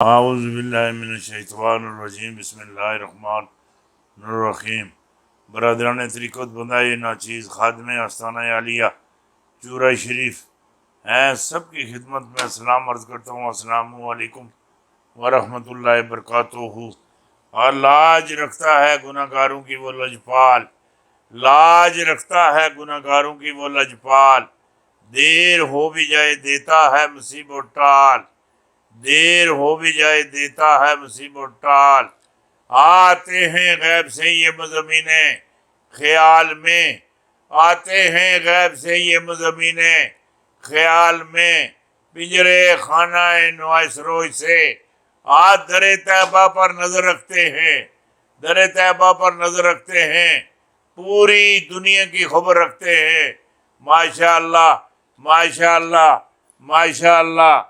اعوذ باللہ من الشیطان الرجیم بسم اللہ الرحمن الرحیم۔ برادران طریقت بندہ ناچیز خادم آستانہ عالیہ چورہ شریف ہیں سب کی خدمت میں السلام عرض کرتا ہوں۔ السلام علیکم ورحمۃ اللہ وبرکاتہ۔ اور لاج رکھتا ہے گناہ گاروں کی وہ لجپال، لاج رکھتا ہے گناہ گاروں کی وہ لجپال، دیر ہو بھی جائے دیتا ہے مصیبت ٹال، دیر ہو بھی جائے دیتا ہے مصیبت ٹال۔ آتے ہیں غیب سے یہ مضامین خیال میں، آتے ہیں غیب سے یہ مضامین خیال میں، پنجرے خانہ نوائسروئی سے در طیبہ پر نظر رکھتے ہیں، در طیبہ پر نظر رکھتے ہیں، پوری دنیا کی خبر رکھتے ہیں۔ ماشاء اللہ ماشاء اللہ ماشاء اللہ۔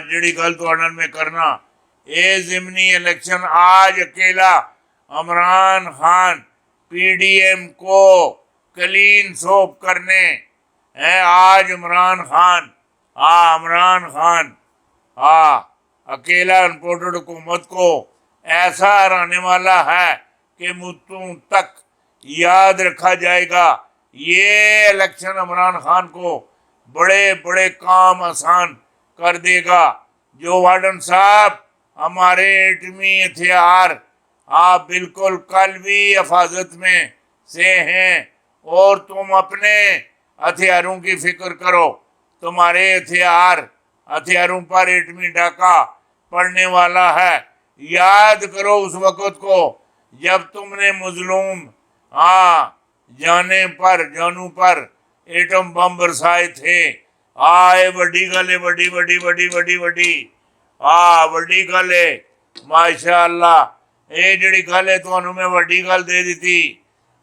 جڑی گل تو میں کرنا اے ضمنی الیکشن آج اکیلا Imran Khan P D M کو کلین سوپ کرنے ہیں۔ آج عمران خان اکیلا امپورٹڈ حکومت کو ایسا ہرانے والا ہے کہ مدتوں تک یاد رکھا جائے گا۔ یہ الیکشن عمران خان کو بڑے بڑے کام آسان کر دے گا۔ جو وارڈن صاحب ہمارے ایٹمی ہتھیار آپ بالکل قلبی حفاظت میں سے ہیں، اور تم اپنے ہتھیاروں کی فکر کرو۔ تمہارے ہتھیاروں پر ایٹمی ڈاکہ پڑنے والا ہے۔ یاد کرو اس وقت کو جب تم نے مظلوم جانوں پر ایٹم بم برسائے تھے۔ وڈی گل ہے، وڈی وڈی وڈی وڈی وڈی وڈی گل ہے۔ ماشاء اللہ یہ جڑی گل ہے تو میں وڈی گل دے دیتی۔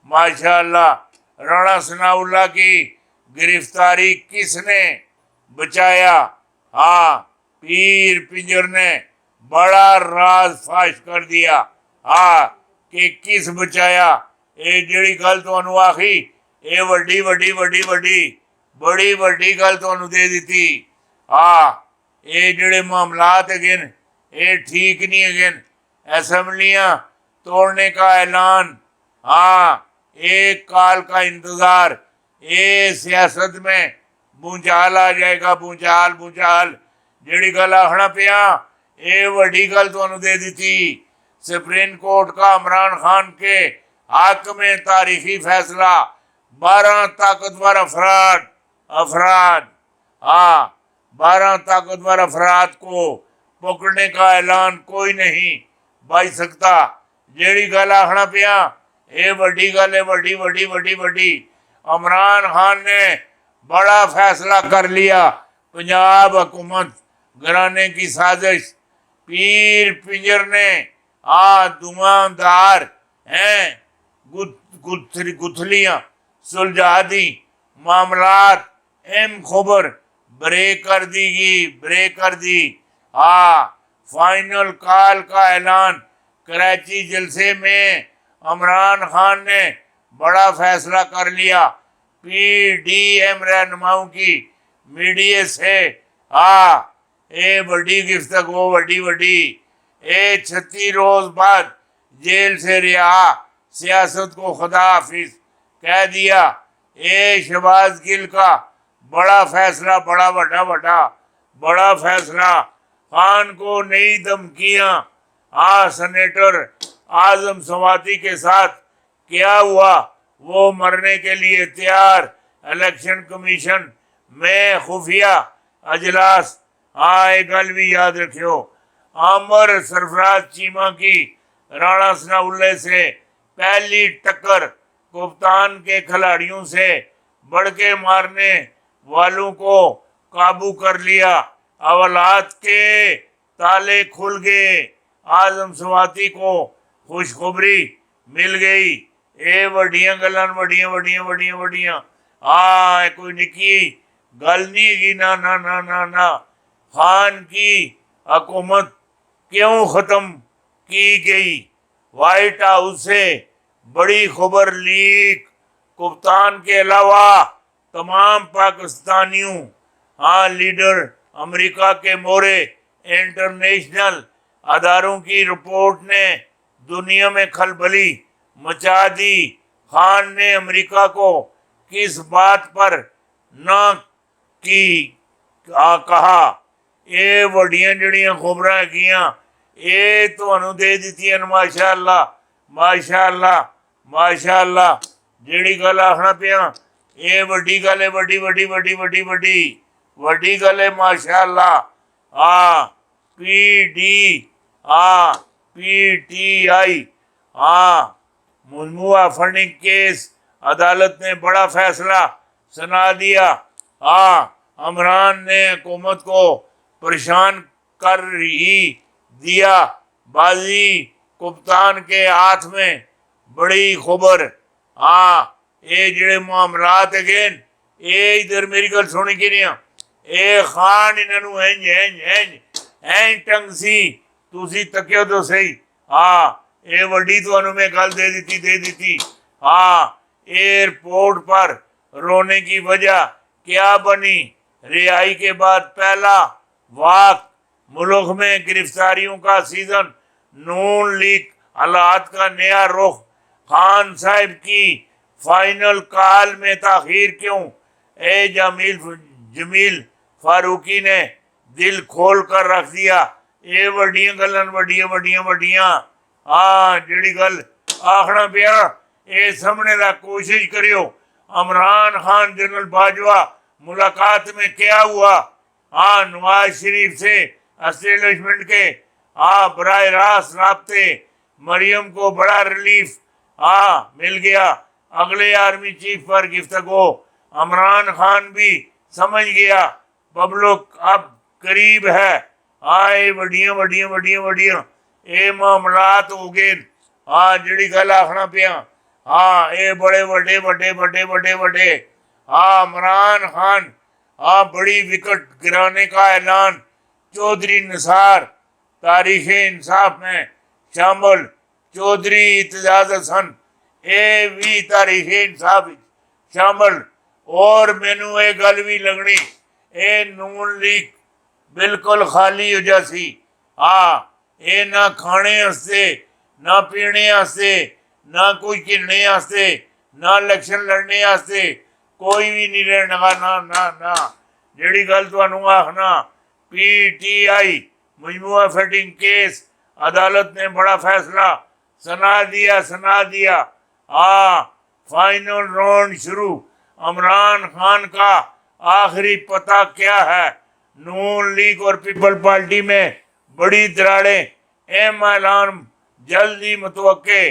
ماشاء اللہ رانا ثناء اللہ کی گرفتاری کس نے بچایا؟ پیر پنجر نے بڑا راز فاش کر دیا کہ کس بچایا۔ یہ جڑی گل تو آخی یہ وڈی وڈی وڈی وڈی بڑی وڈی گل تو دے دیتی۔ یہ جڑے معاملات ہیں یہ ٹھیک نہیں ہیں۔ اسمبلیاں توڑنے کا اعلان، ایک کال کا انتظار، یہ سیاست میں بونچال آ جائے گا، بونچال بونچال۔ جڑی گل آخنا پیا یہ وڈی گل تو دے دیتی۔ سپریم کورٹ کا عمران خان کے حق میں تاریخی فیصلہ، 12 طاقتور افراد کو پکڑنے کا اعلان کوئی نہیں بچ سکتا۔ جیڑی گل آخنا پیا یہ وڈی گل ہے، وڈی وڈی وڈی وڈی۔ عمران خان نے بڑا فیصلہ کر لیا۔ پنجاب حکومت گرانے کی سازش، پیر پنجر نے دھواں دار گتھلیاں سلجھا دی، معاملات اہم خبر بریک کر دی۔ فائنل کال کا اعلان کراچی جلسے میں عمران خان نے بڑا فیصلہ کر لیا۔ پی ڈی ایم رہنماؤں کی میڈیا سے بڑی گفتگو، وڈی وڈی۔ 36 روز بعد جیل سے رہا، سیاست کو خدا حافظ کہہ دیا۔ شہباز گل کا بڑا فیصلہ، بڑا فیصلہ۔ خان کو نئی دھمکیاں، سینیٹر اعظم سواتی کے ساتھ کیا ہوا وہ مرنے کے لیے تیار۔ الیکشن کمیشن میں خفیہ اجلاس، یہ گل بھی یاد رکھیو۔ عامر سرفراز چیمہ کی رانا ثناء اللہ سے پہلی ٹکر، کپتان کے کھلاڑیوں سے بڑھ کے مارنے والوں کو قابو کر لیا۔ اولاد کے تالے کھل گئے، اعظم سواتی کو خوشخبری مل گئی۔ وڈیاں گلان، وڈیاں وڈیاں وڈیاں وڈیاں۔ کوئی نکی گل نہیں گی، نا۔ خان کی حکومت کیوں ختم کی گئی؟ وائٹ ہاؤس سے بڑی خبر لیک، کپتان کے علاوہ تمام پاکستانیوں، لیڈر امریکہ کے مورے انٹرنیشنل اداروں کی رپورٹ نے دنیا میں کھلبلی مچا دی۔ خان نے امریکہ کو کس بات پر نہ کی کہا؟ یہ وڈیاں جڑیاں خبراں کیاں یہ تمہیں دے دیتی ماشاء اللہ ماشاء اللہ ماشاء اللہ۔ جیڑی گل آخنا پیا یہ وڈی گل ہے، وڈی وڈی وڈی وڈی وڈی وڈی گل ہے ماشاء اللہ۔ P D P T I مجموعہ فنڈنگ کیس عدالت نے بڑا فیصلہ سنا دیا۔ عمران نے حکومت کو پریشان کر ہی دیا، بازی کپتان کے ہاتھ میں۔ بڑی خبر یہ جڑے معاملات اگین یہ ادھر میری گل سنی کی نہیں اے خان انہوں انج انج انج انج ٹنگ سی تسی تکیو تو صحیح۔ یہ وڈی تو میں گل دے دیتی۔ ایئرپورٹ پر رونے کی وجہ کیا بنی؟ رہائی کے بعد پہلا واک، ملک میں گرفتاریوں کا سیزن، نون لیگ حالات کا نیا رخ، خان صاحب کی فائنل کال میں تاخیر کیوں؟ اے جمیل فاروقی نے دل کھول کر رکھ دیا۔ یہ وڈیاں گلن وڈیاں وڈیاں وڈیاں جڑی گل آخنا پیا یہ سمجھنے کا کوشش کریو۔ عمران خان جنرل باجوہ ملاقات میں کیا ہوا؟ نواز شریف سے اسٹیبلشمنٹ کے براہ راست رابطے، مریم کو بڑا ریلیف مل گیا۔ اگلے آرمی چیف پر گفتگو، عمران خان بھی سمجھ گیا پبلک اب قریب ہے۔ وڈیاں وڈیاں وڈیاں وڈیاں یہ معاملات ہو گئے جڑی گل آخنا پیا یہ بڑے وڈے وڈے وڈے وڈے وڈے عمران خان بڑی وکٹ گرانے کا اعلان۔ چودھری نثار تاریخ انصاف میں شامل، چودھری اعتزاز حسن یہ بھی تاریخ انصاف شامل۔ اور مینو یہ گل بھی لگنی یہ نون لیگ بالکل خالی ہو جاسی۔ یہ نہ کھانے واسطے نہ پینے واسطے نہ کوئی کھلنے واسطے نہ الیکشن لڑنے واسطے کوئی بھی نہیں رہنا نہ جڑی گل تمہیں آخنا۔ پی ٹی آئی مجموعہ فنڈنگ کیس عدالت نے بڑا فیصلہ سنا دیا۔ فائنل راؤنڈ شروع۔ عمران خان کا آخری پتہ کیا ہے؟ نون لیگ اور پیپل پارٹی میں بڑی دراڑیں، اہم اعلان جلد ہی متوقع۔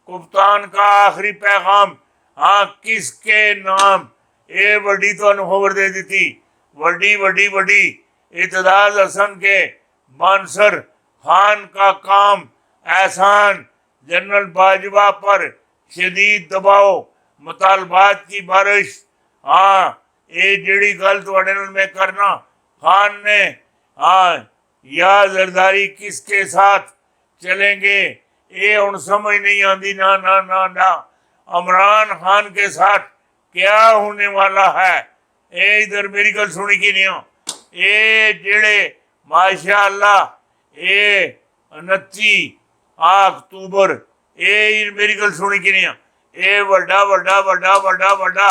کپتان کا آخری پیغام کس کے نام؟ یہ وڈی تو خبر دے دیتی، وڈی وڈی وڈی اعتزاز حسن کے بانسر خان کا کام احسان، جنرل باجوہ پر شدید دباؤ، مطالبات کی بارش۔ یہ جڑی گل تواڈے نال میں کرنا، خان نے یا زرداری کس کے ساتھ چلیں گے یہ ہن سمجھ نہیں آتی نہ عمران خان کے ساتھ کیا ہونے والا ہے۔ اے ادھر میری گل سنی کی نہیں ہو اے جڑے ماشاء اللہ اے 29 اکتوبر اے میری گل سنی کی نہیں ہو اے وڈا وڈا وڈا وڈا وڈا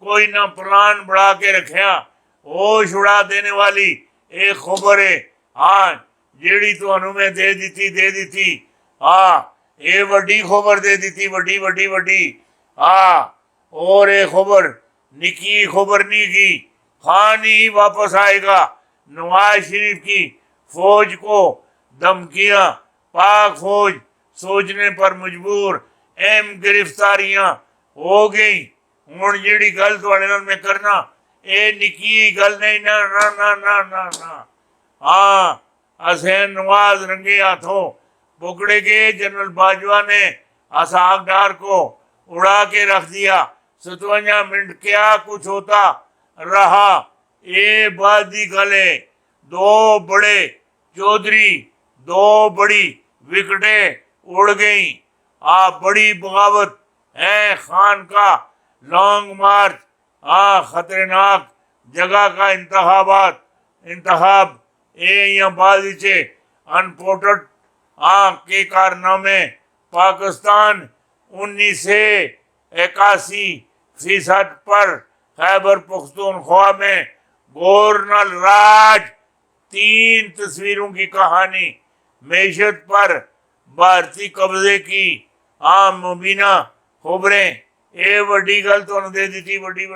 کوئی نہ پلان بڑھا کے رکھیا ہوش اڑا دینے والی ایک خبر ہے جیڑی تو میں دے دیتی یہ وڈی خبر دے دیتی وڈی وڈی وڈی اور یہ خبر نکی خبر نہیں کی خان ہی واپس آئے گا۔ نواز شریف کی فوج کو دھمکیاں، پاک فوج سوچنے پر مجبور، اہم گرفتاریاں ہو گئی۔ ہوں جیڑی گل تواڈے نال میں کرنا اے نکی گل نہیں نہ حسین نواز رنگے ہاتھوں پکڑے گئے۔ جنرل باجوہ نے اسحاق ڈار کو اڑا کے رکھ دیا۔ 57 منٹ کیا کچھ ہوتا رہا۔ یہ بادی گلے دو بڑے چودھری، دو بڑی وکٹیں اڑ گئیں۔ بڑی بغاوت ہے خان کا لانگ مارچ، خطرناک جگہ کا انتخاب یہ بعد انپورٹڈ کے کارنامے پاکستان 1981% پر خیبر پختونخوا میں گورنر راج 3 تصویروں کی کہانی معیشت پر بھارتی قبضے کی مبینہ خبریں یہ وڈی گل تو دے دیتی وڈی